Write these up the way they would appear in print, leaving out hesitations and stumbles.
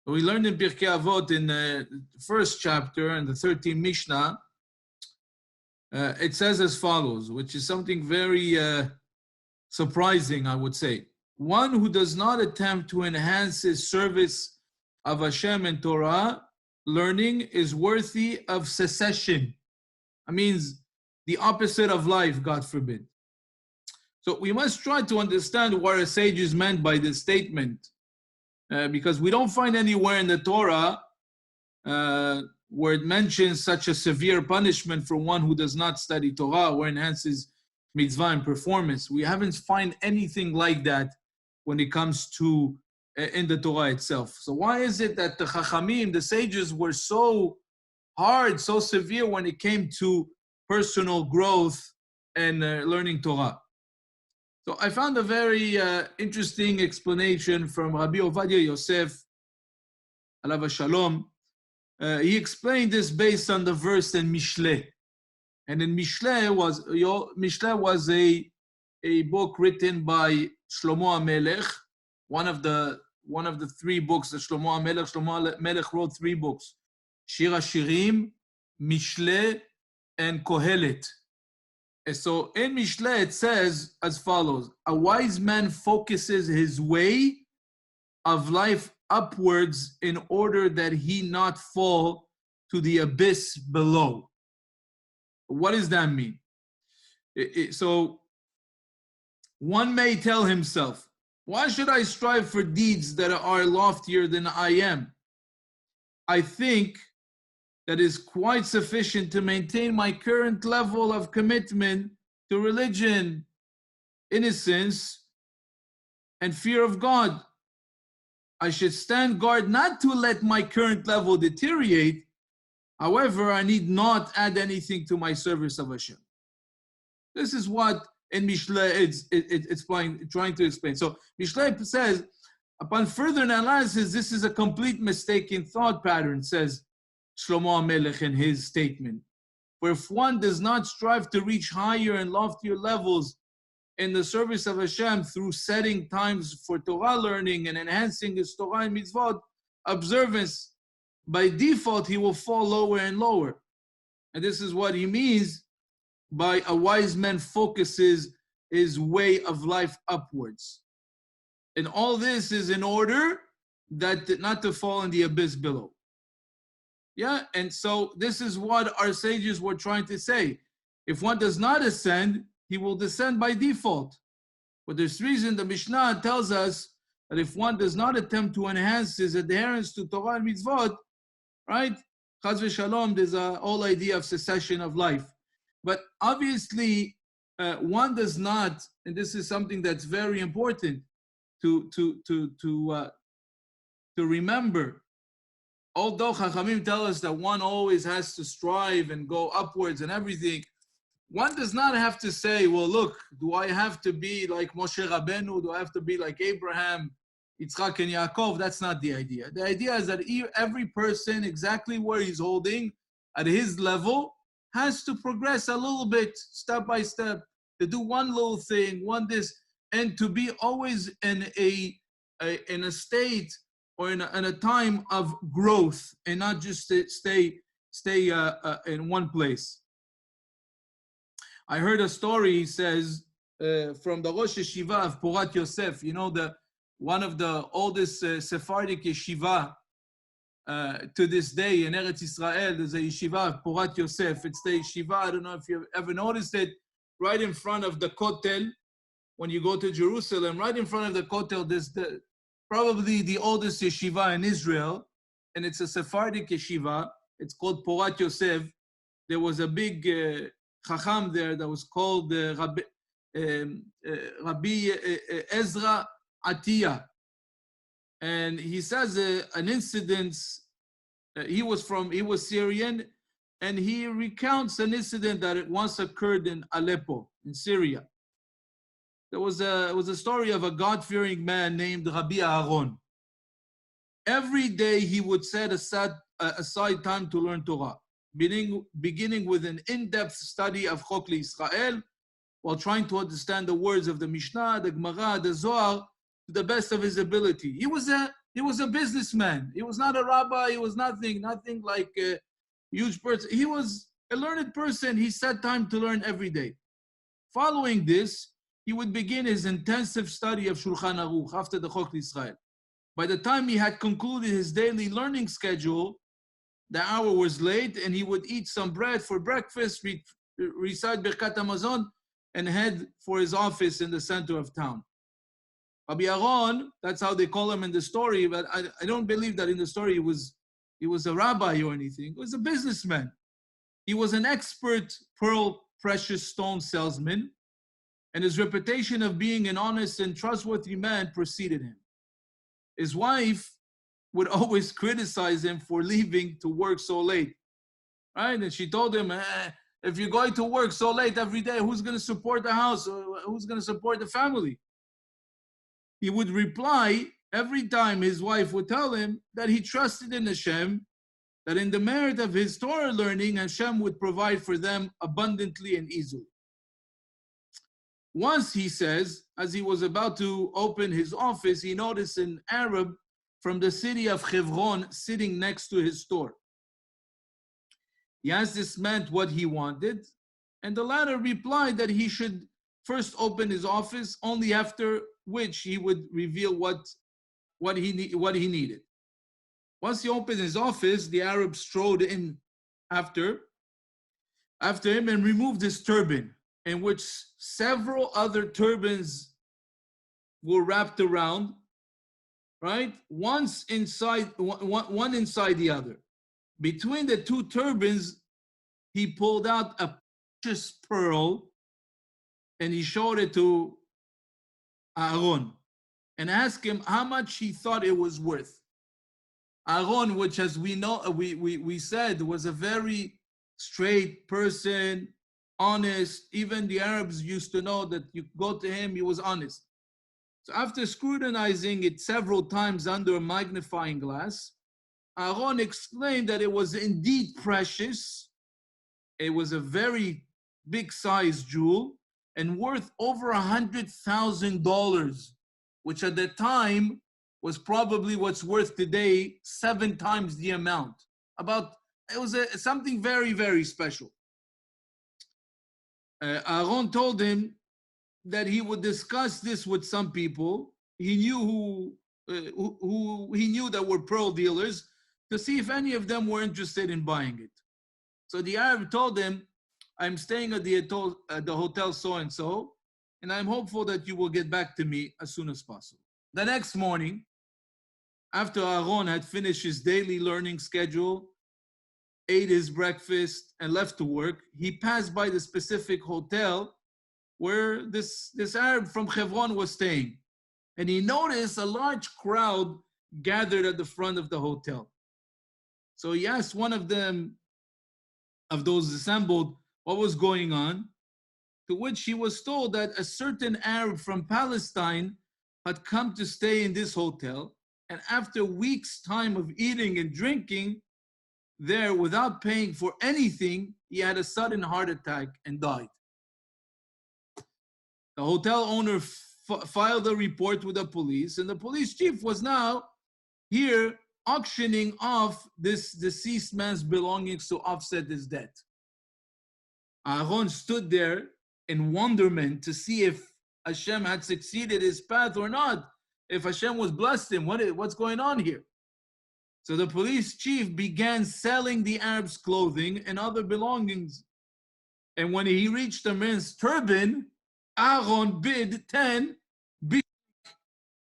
We learned in Pirkei Avot in the first chapter and the 13th Mishnah, it says as follows, which is something very surprising, I would say. One who does not attempt to enhance his service of Hashem and Torah learning is worthy of cessation. That means the opposite of life, God forbid. So we must try to understand what our sages meant by this statement, because we don't find anywhere in the Torah where it mentions such a severe punishment for one who does not study Torah or enhances mitzvah and performance. We haven't find anything like that when it comes to in the Torah itself. So why is it that the Chachamim, the sages, were so hard, so severe when it came to personal growth and learning Torah? So I found a very interesting explanation from Rabbi Ovadia Yosef, alav shalom. He explained this based on the verse in Mishle. And in Mishle was a book written by Shlomo HaMelech, one of the three books that Shlomo HaMelech wrote 3 books: Shir HaShirim, Mishle, and Kohelet. And so in Mishle it says as follows: a wise man focuses his way of life upwards in order that he not fall to the abyss below. What does that mean? So one may tell himself, why should I strive for deeds that are loftier than I am? I think that is quite sufficient to maintain my current level of commitment to religion, innocence, and fear of God. I should stand guard not to let my current level deteriorate. However, I need not add anything to my service of Hashem. This is what in Mishle it's trying to explain. So Mishle says, upon further analysis, this is a complete mistaken thought pattern, says Shlomo HaMelech in his statement. For if one does not strive to reach higher and loftier levels in the service of Hashem through setting times for Torah learning and enhancing his Torah and mitzvot observance, by default he will fall lower and lower. And this is what he means by a wise man focuses his way of life upwards. And all this is in order that not to fall in the abyss below. Yeah, and so this is what our sages were trying to say. If one does not ascend, he will descend by default. For this reason, the Mishnah tells us that if one does not attempt to enhance his adherence to Torah and mitzvot, right, chas v'shalom, there's a whole idea of cessation of life. But obviously, one does not, and this is something that's very important to remember. Although Chachamim tell us that one always has to strive and go upwards and everything, one does not have to say, well, look, do I have to be like Moshe Rabbeinu? Do I have to be like Abraham, Yitzchak, and Yaakov? That's not the idea. The idea is that every person, exactly where he's holding, at his level, has to progress a little bit, step by step, to do one little thing, one this, and to be always in a state or in a time of growth, and not just stay in one place. I heard a story, he says, from the Rosh Yeshiva of Porat Yosef. You know, one of the oldest Sephardic yeshiva to this day in Eretz Israel. There's a yeshiva of Porat Yosef. It's the yeshiva, I don't know if you've ever noticed it, right in front of the Kotel. When you go to Jerusalem, right in front of the Kotel, there's probably the oldest yeshiva in Israel, and it's a Sephardic yeshiva. It's called Porat Yosef. There was a big Chacham there that was called Rabbi Ezra Atiyah. And he says an incident, he was Syrian, and he recounts an incident that it once occurred in Aleppo, in Syria. It was a story of a God-fearing man named Rabbi Aaron. Every day he would set aside time to learn Torah, beginning with an in-depth study of Chok Israel, while trying to understand the words of the Mishnah, the Gemara, the Zohar, to the best of his ability. He was a He was a businessman. He was not a rabbi. He was nothing like a huge person. He was a learned person. He set time to learn every day. Following this, he would begin his intensive study of Shulchan Aruch after the Chok Israel. By the time he had concluded his daily learning schedule, the hour was late, and he would eat some bread for breakfast, recite Birkat Hamazon, and head for his office in the center of town. Rabbi Aaron, that's how they call him in the story, but I don't believe that in the story he was a rabbi or anything. He was a businessman. He was an expert pearl precious stone salesman, and his reputation of being an honest and trustworthy man preceded him. His wife would always criticize him for leaving to work so late, right? And she told him, if you're going to work so late every day, who's going to support the house? Who's going to support the family? He would reply every time his wife would tell him that he trusted in Hashem, that in the merit of his Torah learning, Hashem would provide for them abundantly and easily. Once, he says, as he was about to open his office, he noticed an Arab from the city of Hebron sitting next to his store. He asked this man what he wanted, and the latter replied that he should first open his office, only after which he would reveal what he needed. Once he opened his office, the Arab strode in after him and removed his turban, in which several other turbans were wrapped around, right? One inside the other. Between the two turbans, he pulled out a precious pearl and he showed it to Aaron and asked him how much he thought it was worth. Aaron, which, as we know, we said, was a very straight person, honest. Even the Arabs used to know that you go to him, he was honest. So after scrutinizing it several times under a magnifying glass, Aaron exclaimed that it was indeed precious. It was a very big size jewel and worth over $100,000, which at the time was probably what's worth today 7 times the amount. It was something very, very special. Aaron told him that he would discuss this with some people he knew who he knew that were pearl dealers, to see if any of them were interested in buying it. So the Arab told him, I'm staying at the hotel so-and-so, and I'm hopeful that you will get back to me as soon as possible. The next morning, after Aaron had finished his daily learning schedule, ate his breakfast, and left to work, he passed by the specific hotel where this Arab from Hebron was staying. And he noticed a large crowd gathered at the front of the hotel. So he asked one of those assembled what was going on, to which he was told that a certain Arab from Palestine had come to stay in this hotel, and after weeks' time of eating and drinking there without paying for anything, he had a sudden heart attack and died. The hotel owner filed a report with the police, and the police chief was now here auctioning off this deceased man's belongings to offset his debt. Aaron stood there in wonderment to see if Hashem had succeeded his path or not, if Hashem was blessed him. What's going on here? So the police chief began selling the Arab's clothing and other belongings. And when he reached the man's turban, Aaron bid 10 bishlik,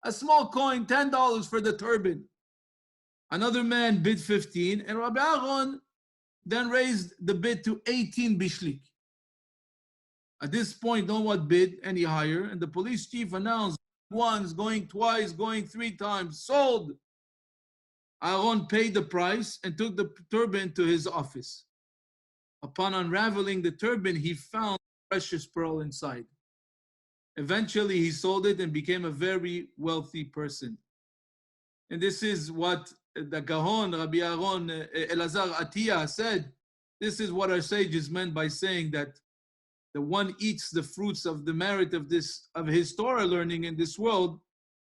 a small coin, $10 for the turban. Another man bid 15, and Rabbi Aaron then raised the bid to 18 bishlik. At this point, no one bid any higher, and the police chief announced, once, going twice, going 3 times, sold. Aaron paid the price and took the turban to his office. Upon unraveling the turban, he found a precious pearl inside. Eventually, he sold it and became a very wealthy person. And this is what the Gaon, Rabbi Aaron Elazar Atiyah said. This is what our sages meant by saying that the one eats the fruits of the merit of his Torah learning in this world,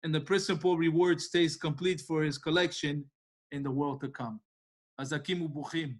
and the principal reward stays complete for his collection in the world to come. Azakim ubuchim.